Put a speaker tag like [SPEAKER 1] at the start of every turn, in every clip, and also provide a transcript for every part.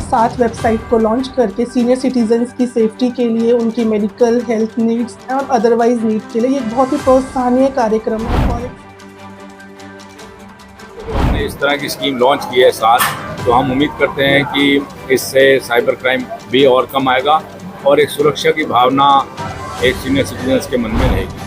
[SPEAKER 1] 2007 website को launch करके senior citizens की सेफ्टी के लिए, उनकी मेडिकल हेल्थ नीड्स और अदरवाइज नीड के लिए ये एक बहुत ही प्रोत्साहनीय कार्यक्रम है।
[SPEAKER 2] हमने इस तरह की स्कीम लॉन्च की है साथ, तो हम उम्मीद करते हैं कि इससे साइबर क्राइम भी और कम आएगा और एक सुरक्षा की भावना एक सीनियर सिटीजन्स के मन में रहेगी।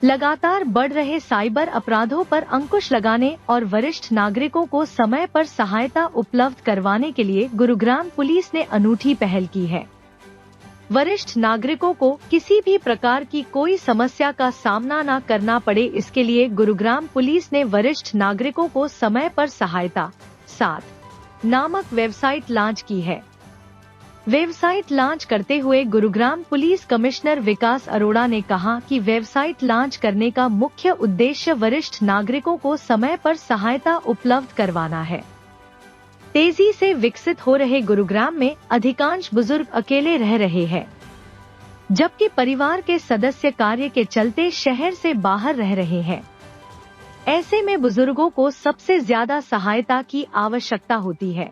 [SPEAKER 3] लगातार बढ़ रहे साइबर अपराधों पर अंकुश लगाने और वरिष्ठ नागरिकों को समय पर सहायता उपलब्ध करवाने के लिए गुरुग्राम पुलिस ने अनूठी पहल की है। वरिष्ठ नागरिकों को किसी भी प्रकार की कोई समस्या का सामना न करना पड़े, इसके लिए गुरुग्राम पुलिस ने वरिष्ठ नागरिकों को समय पर सहायता 7 नामक वेबसाइट लॉन्च की है। वेबसाइट लॉन्च करते हुए गुरुग्राम पुलिस कमिश्नर विकास अरोड़ा ने कहा कि वेबसाइट लॉन्च करने का मुख्य उद्देश्य वरिष्ठ नागरिकों को समय पर सहायता उपलब्ध करवाना है। तेजी से विकसित हो रहे गुरुग्राम में अधिकांश बुजुर्ग अकेले रह रहे हैं, जबकि परिवार के सदस्य कार्य के चलते शहर से बाहर रह रहे हैं। ऐसे में बुजुर्गों को सबसे ज्यादा सहायता की आवश्यकता होती है।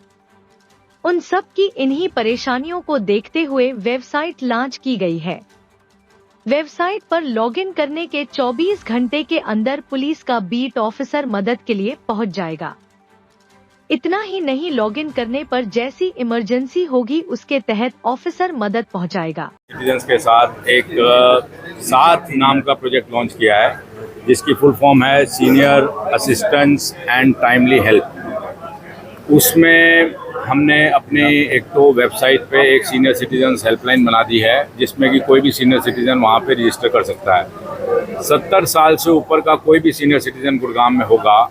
[SPEAKER 3] उन सब की इन्हीं परेशानियों को देखते हुए वेबसाइट लॉन्च की गई है। वेबसाइट पर लॉगिन करने के 24 घंटे के अंदर पुलिस का बीट ऑफिसर मदद के लिए पहुंच जाएगा। इतना ही नहीं, लॉगिन करने पर जैसी इमरजेंसी होगी उसके तहत ऑफिसर मदद पहुंचाएगा।
[SPEAKER 2] सिटीजन्स के साथ एक 7 नाम का प्रोजेक्ट लॉन्च किया है, जिसकी फुल फॉर्म है senior assistance and timely help. उसमें हमने अपनी एक तो वेबसाइट पे एक सीनियर सिटीजन्स हेल्पलाइन बना दी है, जिसमें कि कोई भी सीनियर सिटीजन वहाँ पे रजिस्टर कर सकता है। 70 साल से ऊपर का कोई भी सीनियर सिटीजन गुरुग्राम में होगा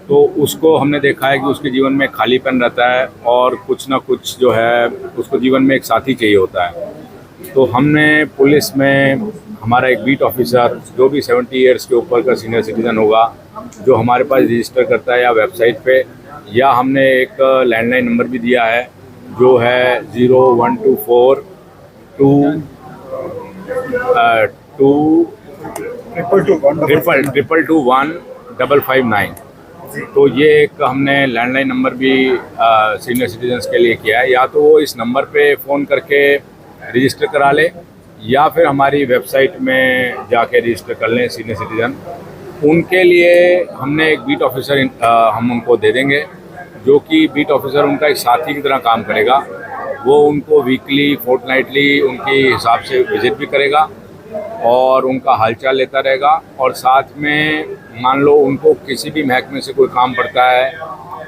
[SPEAKER 2] तो उसको हमने देखा है कि उसके जीवन में खालीपन रहता है और कुछ ना कुछ जो है उसको जीवन में एक साथी चाहिए होता है। तो हमने पुलिस में हमारा एक बीट ऑफिसर जो भी 70 ईयर्स के ऊपर का सीनियर सिटीजन होगा, जो हमारे पास रजिस्टर करता है या वेबसाइट पे, या हमने एक लैंडलाइन नंबर भी दिया है जो है 0124 2221559। तो ये एक हमने लैंडलाइन नंबर भी सीनियर सिटीजन्स के लिए किया है। या तो वो इस नंबर पे फ़ोन करके रजिस्टर करा ले या फिर हमारी वेबसाइट में जाके रजिस्टर कर लें सीनियर सिटीजन। उनके लिए हमने एक बीट ऑफिसर हम उनको दे देंगे, जो कि बीट ऑफिसर उनका एक साथी की तरह काम करेगा। वो उनको वीकली फोर्टनाइटली उनके हिसाब से विजिट भी करेगा और उनका हालचाल लेता रहेगा, और साथ में मान लो उनको किसी भी महकमे से कोई काम पड़ता है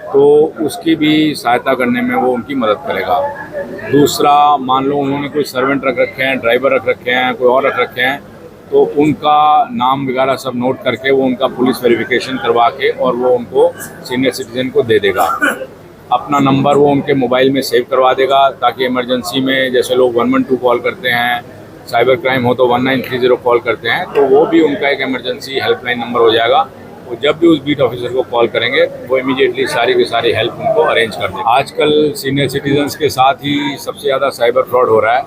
[SPEAKER 2] तो उसकी भी सहायता करने में वो उनकी मदद करेगा। दूसरा, मान लो उन्होंने कोई सर्वेंट रख रखे हैं, ड्राइवर रख रखे हैं, कोई और रख रखे हैं, तो उनका नाम वगैरह सब नोट करके वो उनका पुलिस वेरिफिकेशन करवा के और वो उनको सीनियर सिटीजन को दे देगा। अपना नंबर वो उनके मोबाइल में सेव करवा देगा, ताकि इमरजेंसी में जैसे लोग 112 कॉल करते हैं, साइबर क्राइम हो तो 1930 कॉल करते हैं, तो वो भी उनका एक इमरजेंसी हेल्पलाइन नंबर हो जाएगा। वो जब भी उस बीट ऑफिसर को कॉल करेंगे वो इमीडिएटली सारी की सारी हेल्प उनको अरेंज कर देंगे। आजकल सीनियर सिटीजन्स के साथ ही सबसे ज़्यादा साइबर फ्रॉड हो रहा है,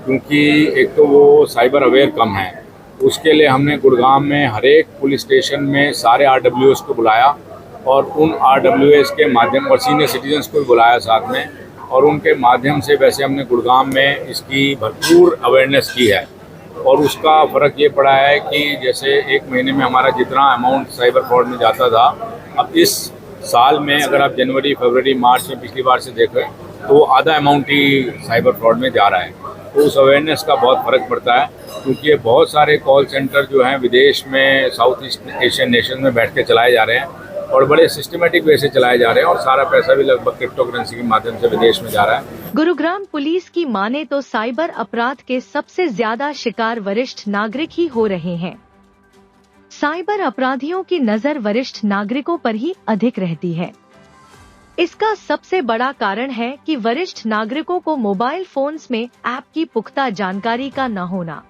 [SPEAKER 2] क्योंकि एक तो वो साइबर अवेयर कम है। उसके लिए हमने गुड़गांव में हर एक पुलिस स्टेशन में सारे RWS को बुलाया और उन RWS के माध्यम और सीनियर सिटीजन्स को भी बुलाया साथ में, और उनके माध्यम से वैसे हमने गुड़गांव में इसकी भरपूर अवेयरनेस की है। और उसका फ़र्क ये पड़ा है कि जैसे एक महीने में हमारा जितना अमाउंट साइबर फ्रॉड में जाता था, अब इस साल में अगर आप जनवरी, फरवरी, मार्च में पिछली बार से देखें तो आधा अमाउंट ही साइबर फ्रॉड में जा रहा है। तो उस अवेयरनेस का बहुत फ़र्क पड़ता है, क्योंकि ये बहुत सारे कॉल सेंटर जो हैं विदेश में, साउथ ईस्ट एशियन नेशन में बैठ के चलाए जा रहे हैं और बड़े सिस्टमेटिक वे से चलाए जा रहे हैं, और सारा पैसा भी लगभग क्रिप्टो करेंसी के माध्यम से विदेश में जा रहा है।
[SPEAKER 3] गुरुग्राम पुलिस की माने तो साइबर अपराध के सबसे ज्यादा शिकार वरिष्ठ नागरिक ही हो रहे हैं। साइबर अपराधियों की नजर वरिष्ठ नागरिकों पर ही अधिक रहती है। इसका सबसे बड़ा कारण है कि वरिष्ठ नागरिकों को मोबाइल फोन्स में ऐप की पुख्ता जानकारी का न होना।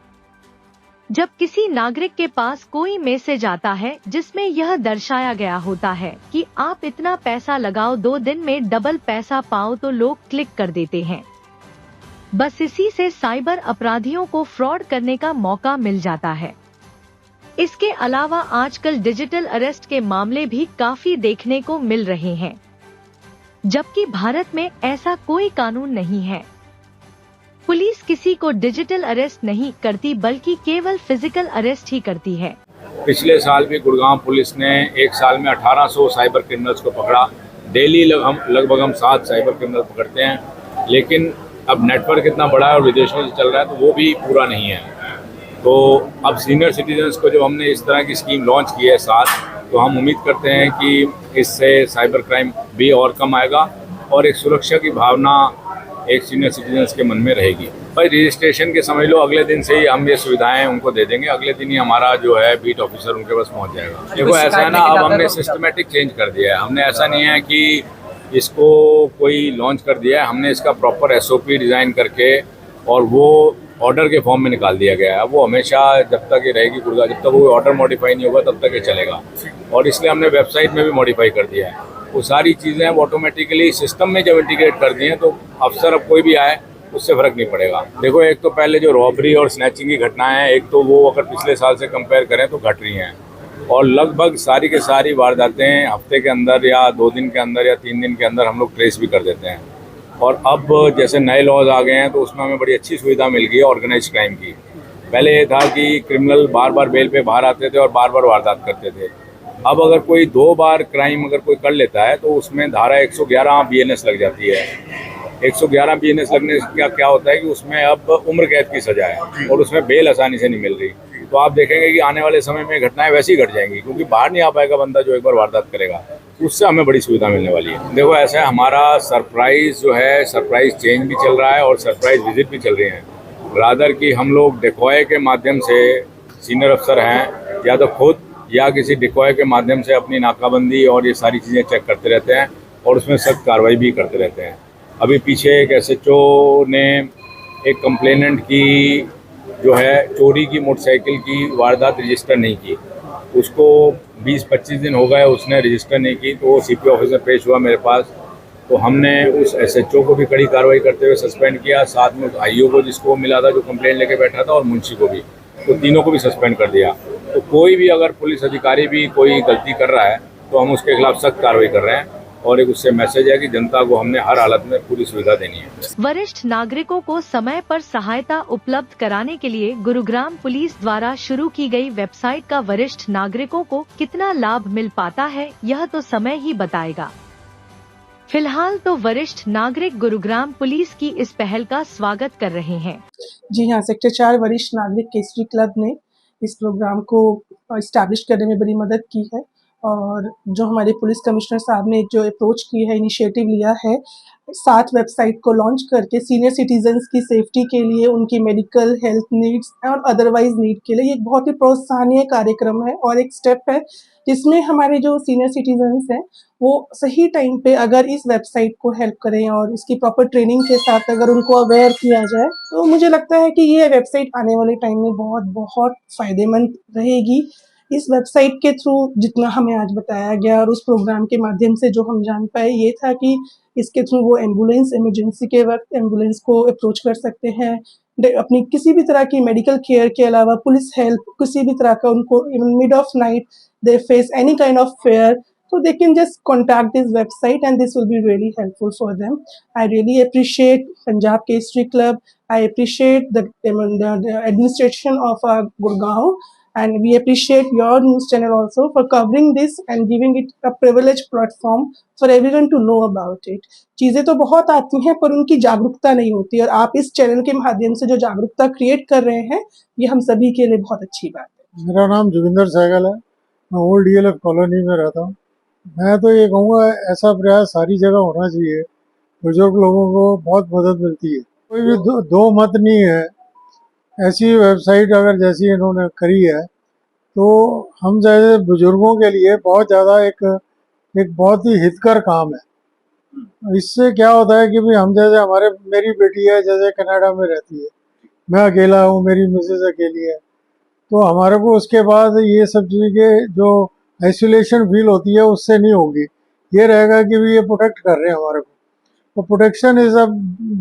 [SPEAKER 3] जब किसी नागरिक के पास कोई मैसेज आता है जिसमें यह दर्शाया गया होता है कि आप इतना पैसा लगाओ 2 दिन में डबल पैसा पाओ तो लोग क्लिक कर देते हैं। बस इसी से साइबर अपराधियों को फ्रॉड करने का मौका मिल जाता है। इसके अलावा आजकल डिजिटल अरेस्ट के मामले भी काफी देखने को मिल रहे हैं, जबकि भारत में ऐसा कोई कानून नहीं है। पुलिस किसी को डिजिटल अरेस्ट नहीं करती बल्कि केवल फिजिकल अरेस्ट ही करती है।
[SPEAKER 2] पिछले साल भी गुड़गांव पुलिस ने एक साल में 1800 साइबर क्रिमिनल्स को पकड़ा। डेली लगभग हम 7 साइबर क्रिमिनल पकड़ते हैं, लेकिन अब नेटवर्क इतना बड़ा है और विदेशों से चल रहा है तो वो भी पूरा नहीं है। तो अब सीनियर सिटीजन्स को जब हमने इस तरह की स्कीम लॉन्च की है साथ, तो हम उम्मीद करते हैं कि इससे साइबर क्राइम भी और कम आएगा और एक सुरक्षा की भावना एक सीनियर सिटीजन्स के मन में रहेगी। भाई रजिस्ट्रेशन के समझ लो अगले दिन से ही हम ये सुविधाएं उनको दे देंगे, अगले दिन ही हमारा जो है बीट ऑफिसर उनके पास पहुंच जाएगा। देखो ऐसा है ना, अब हमने सिस्टमेटिक चेंज कर दिया है। हमने ऐसा नहीं है कि इसको कोई लॉन्च कर दिया है, हमने इसका प्रॉपर SOP डिज़ाइन करके और वो ऑर्डर के फॉर्म में निकाल दिया गया है। वो हमेशा जब तक ये रहेगी गुड़गांव, जब तक वो ऑर्डर मॉडिफाई नहीं होगा तब तक ये चलेगा। और इसलिए हमने वेबसाइट में भी मॉडिफाई कर दिया है। वो सारी चीज़ें वो ऑटोमेटिकली सिस्टम में जब इंटीग्रेट कर दी हैं तो अफसर अब कोई भी आए उससे फ़र्क नहीं पड़ेगा। देखो एक तो पहले जो रॉबरी और स्नैचिंग की घटनाएं हैं, एक तो वो अगर पिछले साल से कंपेयर करें तो घट रही हैं और लगभग सारी के सारी वारदातें हफ्ते के अंदर या 2 दिन के अंदर या 3 दिन के अंदर हम लोग ट्रेस भी कर देते हैं। और अब जैसे नए लॉज आ गए हैं तो उसमें हमें बड़ी अच्छी सुविधा मिल गई है ऑर्गेनाइज क्राइम की। पहले ये था कि क्रिमिनल बार बार बेल पे बाहर आते थे और बार बार वारदात करते थे। अब अगर कोई 2 बार क्राइम अगर कोई कर लेता है तो उसमें धारा 111 BNS लग जाती है। 111 BNS लगने से क्या होता है कि उसमें अब उम्र कैद की सजा है और उसमें बेल आसानी से नहीं मिल रही। तो आप देखेंगे कि आने वाले समय में घटनाएं वैसी घट जाएंगी, क्योंकि बाहर नहीं आ पाएगा बंदा जो एक बार वारदात करेगा। उससे हमें बड़ी सुविधा मिलने वाली है। देखो ऐसा है, हमारा सरप्राइज जो है, सरप्राइज चेंज भी चल रहा है और सरप्राइज विजिट भी चल रही है। रादर कि हम लोग डिकॉय के माध्यम से, सीनियर अफसर हैं या तो खुद या किसी डिकॉय के माध्यम से अपनी नाकाबंदी और ये सारी चीज़ें चेक करते रहते हैं और उसमें सख्त कार्रवाई भी करते रहते हैं। अभी पीछे एक SHO ने एक कंप्लेनेंट की जो है चोरी की मोटरसाइकिल की वारदात रजिस्टर नहीं की, उसको 20-25 दिन हो गए उसने रजिस्टर नहीं की, तो वो CP ऑफिस में पेश हुआ मेरे पास। तो हमने उस SHO को भी कड़ी कार्रवाई करते हुए सस्पेंड किया, साथ में उस IO को जिसको मिला था जो कंप्लेंट लेके बैठा था और मुंशी को भी, तो तीनों को भी सस्पेंड कर दिया। तो कोई भी अगर पुलिस अधिकारी भी कोई गलती कर रहा है तो हम उसके खिलाफ सख्त कार्रवाई कर रहे हैं और एक उससे मैसेज है कि जनता को हमने हर हालत में पूरी सुविधा देनी है।
[SPEAKER 3] वरिष्ठ नागरिकों को समय पर सहायता उपलब्ध कराने के लिए गुरुग्राम पुलिस द्वारा शुरू की गई वेबसाइट का वरिष्ठ नागरिकों को कितना लाभ मिल पाता है यह तो समय ही बताएगा। फिलहाल तो वरिष्ठ नागरिक गुरुग्राम पुलिस की इस पहल का स्वागत कर रहे हैं।
[SPEAKER 1] जी हाँ, सेक्टर 4 वरिष्ठ नागरिक केसरी क्लब ने इस प्रोग्राम को इस्टेब्लिश करने में बड़ी मदद की है और जो हमारे पुलिस कमिश्नर साहब ने जो अप्रोच की है, इनिशिएटिव लिया है 7 वेबसाइट को लॉन्च करके सीनियर सिटीजन्स की सेफ्टी के लिए, उनकी मेडिकल हेल्थ नीड्स और अदरवाइज नीड के लिए, ये एक बहुत ही प्रोत्साहनीय कार्यक्रम है और एक स्टेप है जिसमें हमारे जो सीनियर सिटीजन्स हैं वो सही टाइम पे अगर इस वेबसाइट को हेल्प करें और इसकी प्रॉपर ट्रेनिंग के साथ अगर उनको अवेयर किया जाए तो मुझे लगता है कि ये वेबसाइट आने वाले टाइम में बहुत बहुत फ़ायदेमंद रहेगी। इस वेबसाइट के थ्रू जितना हमें आज बताया गया और उस प्रोग्राम के माध्यम से जो हम जान पाए ये था कि इसके थ्रू वो एम्बुलेंस, इमरजेंसी के वक्त एम्बुलेंस को अप्रोच कर सकते हैं, अपनी किसी भी तरह की मेडिकल केयर के अलावा पुलिस हेल्प, किसी भी तरह का उनको even mid of night they face any kind of fear, so they can just contact this website and this will be really helpful for them. I really appreciate Punjab Kesari Club. I appreciate the administration of Gurgaon, and we appreciate your news channel also for covering this and giving it a privileged platform for everyone to know about it. चीज़ें तो बहुत आती हैं पर उनकी जागरूकता नहीं होती और आप इस चैनल के माध्यम से जो जागरूकता क्रिएट कर रहे हैं ये हम सभी के लिए बहुत अच्छी बात है।
[SPEAKER 4] मेरा नाम जोगिंदर सहगल है, मैं ओल्ड DLF कॉलोनी में रहता हूँ। मैं तो ये कहूँगा ऐसा प्रयास सारी जगह होना चाहिए, बुजुर्ग लोगों को बहुत मदद मिलती है। कोई भी दो मत नहीं है। ऐसी वेबसाइट अगर जैसी इन्होंने करी है तो हम जैसे बुजुर्गों के लिए बहुत ज़्यादा एक बहुत ही हितकर काम है। इससे क्या होता है कि भाई हम जैसे मेरी बेटी है जैसे कनाडा में रहती है, मैं अकेला हूँ, मेरी मिसेज अकेली है, तो हमारे को उसके बाद ये सब चीज़ें जो आइसोलेशन फील होती है उससे नहीं होगी। ये रहेगा कि भी ये प्रोटेक्ट कर रहे हैं हमारे को। तो protection is the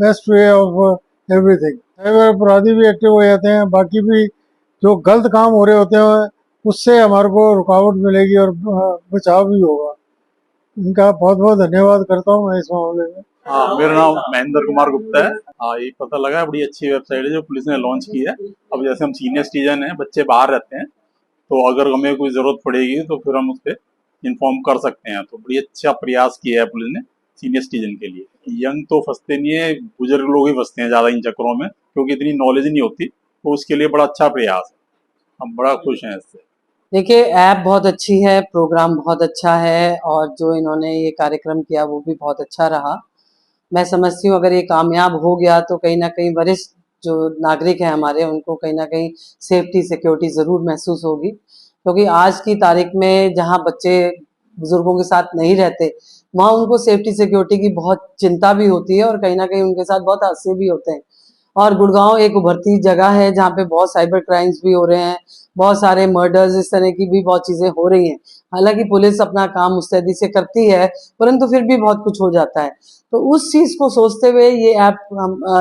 [SPEAKER 4] best way of everything. Cyber अपराधी भी एक्टिव हो जाते हैं, बाकी भी जो गलत काम हो रहे होते हैं उससे हमारे को रुकावट मिलेगी और बचाव भी होगा। इनका बहुत बहुत धन्यवाद करता हूँ मैं इस मामले में।
[SPEAKER 5] हाँ, मेरा नाम महेंद्र कुमार गुप्ता है। हाँ, ये पता लगा है, बड़ी अच्छी वेबसाइट है जो पुलिस ने लॉन्च की है। अब जैसे हम सीनियर सिटीजन हैं, बच्चे बाहर रहते हैं, तो अगर हमें कोई जरूरत पड़ेगी तो फिर हम उस पर इन्फॉर्म कर सकते हैं। तो बड़ी अच्छा प्रयास किया है पुलिस ने सीनियर सिटीजन के लिए। यंग तो फंसते नहीं है, बुजुर्ग लोग ही फंसते हैं ज्यादा इन चक्करों में, क्योंकि इतनी नॉलेज नहीं होती। तो उसके लिए बड़ा अच्छा प्रयास है, हम बड़ा खुश हैं इससे।
[SPEAKER 6] देखिए, ऐप बहुत अच्छी है, प्रोग्राम बहुत अच्छा है और जो इन्होंने ये कार्यक्रम किया वो भी बहुत अच्छा रहा। मैं समझती हूँ अगर ये कामयाब हो गया तो कहीं न कहीं वरिष्ठ जो नागरिक हैं हमारे, उनको कहीं न कहीं सेफ्टी सिक्योरिटी ज़रूर महसूस होगी, क्योंकि आज की तारीख में जहाँ बच्चे बुजुर्गों के साथ नहीं रहते, वहाँ उनको सेफ्टी सिक्योरिटी की बहुत चिंता भी होती है और कहीं न कहीं उनके साथ बहुत हादसे भी होते हैं। और गुड़गांव एक उभरती जगह है जहाँ पे बहुत साइबर क्राइम्स भी हो रहे हैं, बहुत सारे मर्डर्स, इस तरह की भी बहुत चीज़ें हो रही हैं। हालांकि पुलिस अपना काम मुस्तैदी से करती है, परंतु फिर भी बहुत कुछ हो जाता है। तो उस चीज़ को सोचते हुए ये ऐप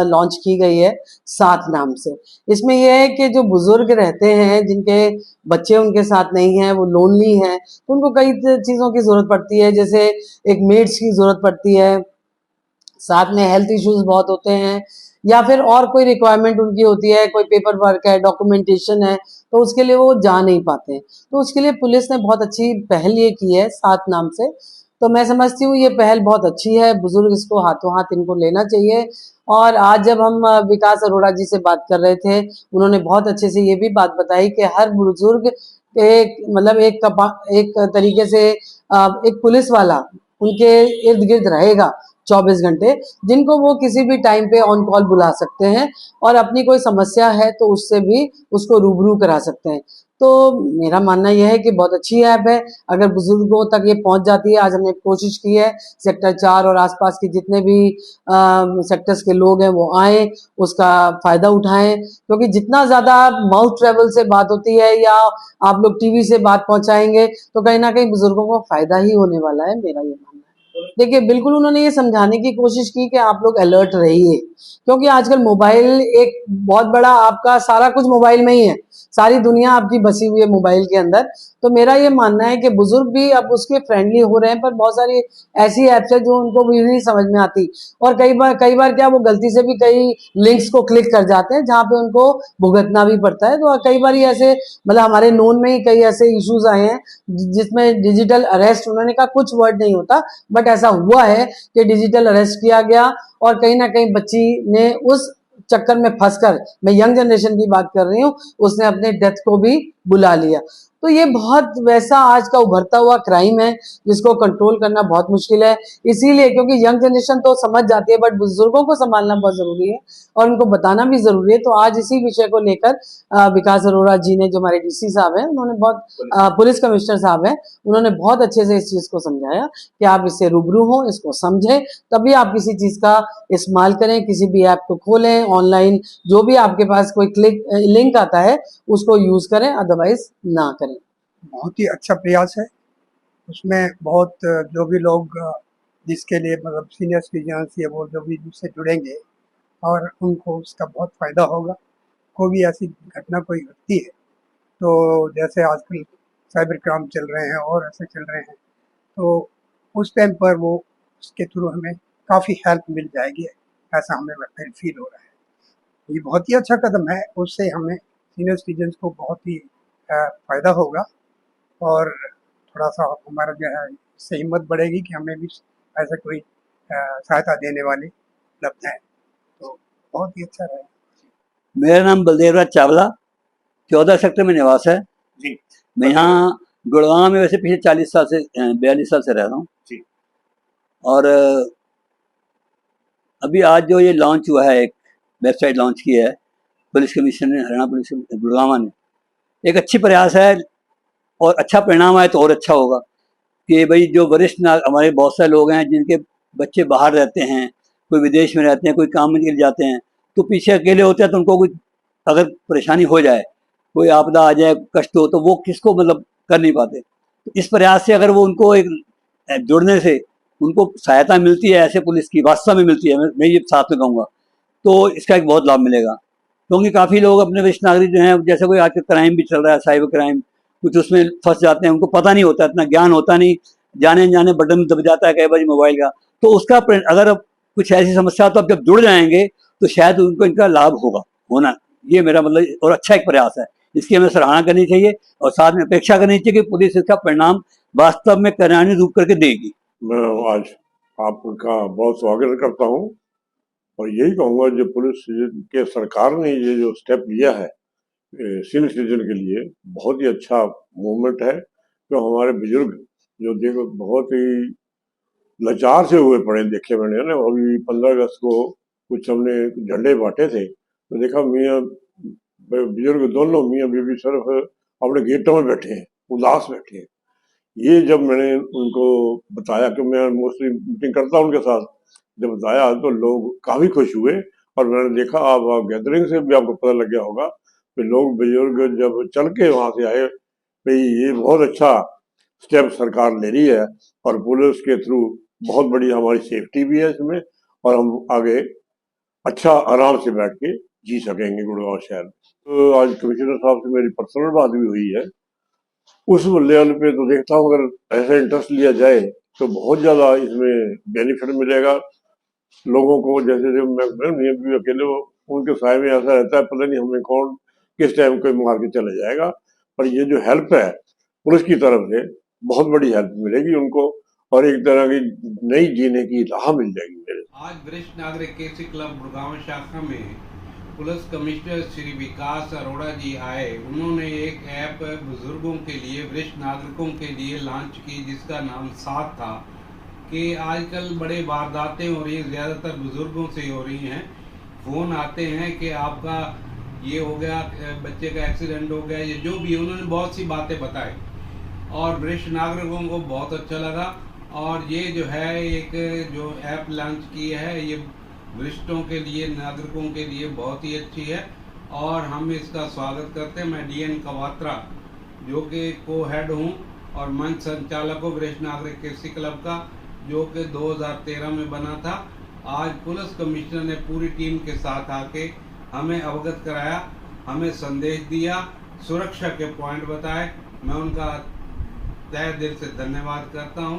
[SPEAKER 6] लॉन्च की गई है, साथ नाम से। इसमें यह है कि जो बुजुर्ग रहते हैं, जिनके बच्चे उनके साथ नहीं हैं, वो लोनली हैं, तो उनको कई चीज़ों की ज़रूरत पड़ती है, जैसे एक मेड्स की ज़रूरत पड़ती है, साथ में हेल्थ इश्यूज बहुत होते हैं, या फिर और कोई रिक्वायरमेंट उनकी होती है, कोई पेपर वर्क है, डॉक्यूमेंटेशन है, तो उसके लिए वो जा नहीं पाते हैं। तो उसके लिए पुलिस ने बहुत अच्छी पहल ये की है, साथ नाम से। तो मैं समझती हूँ ये पहल बहुत अच्छी है, बुजुर्ग इसको हाथों हाथ इनको लेना चाहिए। और आज जब हम विकास अरोड़ा जी से बात कर रहे थे, उन्होंने बहुत अच्छे से ये भी बात बताई कि हर बुजुर्ग एक मतलब एक तरीके से एक पुलिस वाला उनके इर्द गिर्द रहेगा 24 घंटे, जिनको वो किसी भी टाइम पे ऑन कॉल बुला सकते हैं और अपनी कोई समस्या है तो उससे भी उसको रूबरू करा सकते हैं। तो मेरा मानना यह है कि बहुत अच्छी ऐप है, अगर बुजुर्गों तक ये पहुंच जाती है। आज हमने कोशिश की है सेक्टर 4 और आसपास के जितने भी सेक्टर्स के लोग हैं वो आए, उसका फायदा उठाएं, क्योंकि जितना ज्यादा माउथ ट्रेवल से बात होती है या आप लोग टीवी से बात पहुंचाएंगे तो कहीं ना कहीं बुजुर्गों को फायदा ही होने वाला है, मेरा ये मानना है। देखिए, बिल्कुल उन्होंने ये समझाने की कोशिश की कि आप लोग अलर्ट रहिए, क्योंकि आजकल मोबाइल एक बहुत बड़ा, आपका सारा कुछ मोबाइल में ही है, सारी दुनिया आपकी बसी हुई है मोबाइल के अंदर। तो मेरा ये मानना है कि बुजुर्ग भी अब उसके फ्रेंडली हो रहे हैं, पर बहुत सारी ऐसी ऐप्स है जो उनको भी नहीं समझ में आती, और कई बार क्या वो गलती से भी कई लिंक्स को क्लिक कर जाते हैं जहाँ पे उनको भुगतना भी पड़ता है। तो कई बार ऐसे मतलब हमारे नोन में ही कई ऐसे इश्यूज आए हैं जिसमें डिजिटल अरेस्ट, उन्होंने कहा कुछ वर्ड नहीं होता, बट ऐसा हुआ है कि डिजिटल अरेस्ट किया गया और कहीं ना कहीं बच्ची ने उस चक्कर में फंसकर, मैं यंग जनरेशन की बात कर रही हूँ, उसने अपने डेथ को भी बुला लिया। तो ये बहुत वैसा आज का उभरता हुआ क्राइम है जिसको कंट्रोल करना बहुत मुश्किल है, इसीलिए क्योंकि यंग जनरेशन तो समझ जाती है, बट बुजुर्गों को संभालना बहुत जरूरी है और उनको बताना भी जरूरी है। तो आज इसी विषय को लेकर विकास अरोड़ा जी ने, जो हमारे डीसी साहब हैं, उन्होंने बहुत पुलिस कमिश्नर साहब हैं, उन्होंने बहुत अच्छे से इस चीज को समझाया कि आप इससे रूबरू हो, इसको समझें, तभी आप किसी चीज का इस्तेमाल करें, किसी भी ऐप को खोलें, ऑनलाइन जो भी आपके पास कोई लिंक आता है उसको यूज करें, अदरवाइज ना करें।
[SPEAKER 7] बहुत ही अच्छा प्रयास है। उसमें बहुत जो भी लोग जिसके लिए मतलब सीनियर सिटीजन्स या वो जो भी उससे जुड़ेंगे और उनको उसका बहुत फ़ायदा होगा। कोई भी ऐसी घटना कोई घटती है तो जैसे आजकल साइबर क्राइम चल रहे हैं और ऐसे चल रहे हैं, तो उस टाइम पर वो उसके थ्रू हमें काफ़ी हेल्प मिल जाएगी, ऐसा हमें फील हो रहा है। ये बहुत ही अच्छा कदम है, उससे हमें सीनियर सिटीजन्स को बहुत ही फ़ायदा होगा और थोड़ा सा हमारा जो है इससे हिम्मत बढ़ेगी कि हमें भी ऐसा कोई सहायता देने वाले उपलब्ध हैं, तो बहुत ही अच्छा रहेगा।
[SPEAKER 8] मेरा नाम बलदेव राज चावला, 14 सेक्टर में निवास है जी। मैं यहाँ गुड़गांव में वैसे पिछले 40 साल से 42 साल से रह रहा हूँ जी। और अभी आज जो ये लॉन्च हुआ है, एक वेबसाइट लॉन्च की है पुलिस कमिश्नर ने, हरियाणा पुलिस गुड़गांव ने, एक अच्छी प्रयास है और अच्छा परिणाम आए तो और अच्छा होगा कि भाई जो वरिष्ठ हमारे बहुत सारे लोग हैं जिनके बच्चे बाहर रहते हैं, कोई विदेश में रहते हैं, कोई काम के लिए जाते हैं, तो पीछे अकेले होते हैं, तो उनको कुछ अगर परेशानी हो जाए, कोई आपदा आ जाए, कष्ट हो, तो वो किसको मतलब कर नहीं पाते। तो इस प्रयास से अगर वो उनको एक जुड़ने से उनको सहायता मिलती है, ऐसे पुलिस की वास्तव में मिलती है, मैं ये साथ में कहूँगा, तो इसका एक बहुत लाभ मिलेगा। क्योंकि काफ़ी लोग अपने वरिष्ठ नागरिक जो हैं, जैसे कोई आजकल क्राइम भी चल रहा है, साइबर क्राइम, कुछ उसमें फंस जाते हैं, उनको पता नहीं होता, इतना ज्ञान होता नहीं, जाने अनजाने बटन दब जाता है कई बार मोबाइल का, तो उसका अगर अब कुछ ऐसी समस्या हो तो अब जब जुड़ जाएंगे तो शायद उनको इनका लाभ होना, ये मेरा मतलब, और अच्छा एक प्रयास है, इसकी हमें सराहना करनी चाहिए और साथ में अपेक्षा करनी चाहिए कि पुलिस इसका परिणाम वास्तव में कार्यान्वित रूप करके देगी।
[SPEAKER 9] मैं आज आपका बहुत स्वागत करता हूँ और यही कहूँगा जो पुलिस के सरकार ने ये जो स्टेप लिया है सीनियर सिटीजन के लिए, बहुत ही अच्छा मूवमेंट है। तो हमारे बुजुर्ग जो देखो बहुत ही लाचार से हुए पड़े, देखे मैंने ना, अभी 15 अगस्त को कुछ हमने झंडे बांटे थे तो देखा मियाँ बुजुर्ग दोनों मियाँ बीबी सिर्फ अपने गेटों में बैठे हैं, उदास बैठे हैं। ये जब मैंने उनको बताया कि मैं मोस्टली मीटिंग करता हूँ उनके साथ, जब बताया तो लोग काफी खुश हुए और मैंने देखा आप गैदरिंग से भी आपको पता लग गया होगा कि लोग बुजुर्ग जब चल के वहां से आए, भाई ये बहुत अच्छा स्टेप सरकार ले रही है और पुलिस के थ्रू बहुत बड़ी हमारी सेफ्टी भी है इसमें और हम आगे अच्छा आराम से बैठ के जी सकेंगे गुड़गांव शहर में। तो आज कमिश्नर साहब से मेरी पर्सनल बात भी हुई है, उस लेवल पे तो देखता हूँ अगर ऐसा इंटरेस्ट लिया जाए तो बहुत ज्यादा इसमें बेनिफिट मिलेगा लोगों को। जैसे जो मैं भी अकेले उनके साय में ऐसा रहता है, पता नहीं हमें कौन किस टाइम कोई मार के चला जाएगा, पर ये जो हेल्प है पुलिस की तरफ से बहुत बड़ी हेल्प मिलेगी उनको और एक तरह की नई जीने की राह मिल जाएगी मेरे।
[SPEAKER 10] आज वरिष्ठ नागरिक केसी क्लब गुड़गांव शाखा में पुलिस कमिश्नर श्री विकास अरोड़ा जी आए। उन्होंने एक ऐप बुजुर्गों के लिए, वरिष्ठ नागरिकों के लिए लॉन्च की जिसका नाम साथ था। कि आजकल बड़े वारदातें हो रही हैं, ज़्यादातर बुजुर्गों से हो रही हैं। फ़ोन आते हैं कि आपका ये हो गया, बच्चे का एक्सीडेंट हो गया, ये जो भी, उन्होंने बहुत सी बातें बताई और वरिष्ठ नागरिकों को बहुत अच्छा लगा। और ये जो है एक जो ऐप लॉन्च की है, ये वरिष्ठों के लिए, नागरिकों के लिए बहुत ही अच्छी है और हम इसका स्वागत करते हैं। मैं DN कवात्रा जो कि को हेड हूँ और मंच संचालक हूँ वरिष्ठ नागरिक केसी क्लब का, जो कि 2013 में बना था। आज पुलिस कमिश्नर ने पूरी टीम के साथ आके हमें अवगत कराया, हमें संदेश दिया, सुरक्षा के पॉइंट बताए। मैं उनका तहे दिल से धन्यवाद करता हूँ।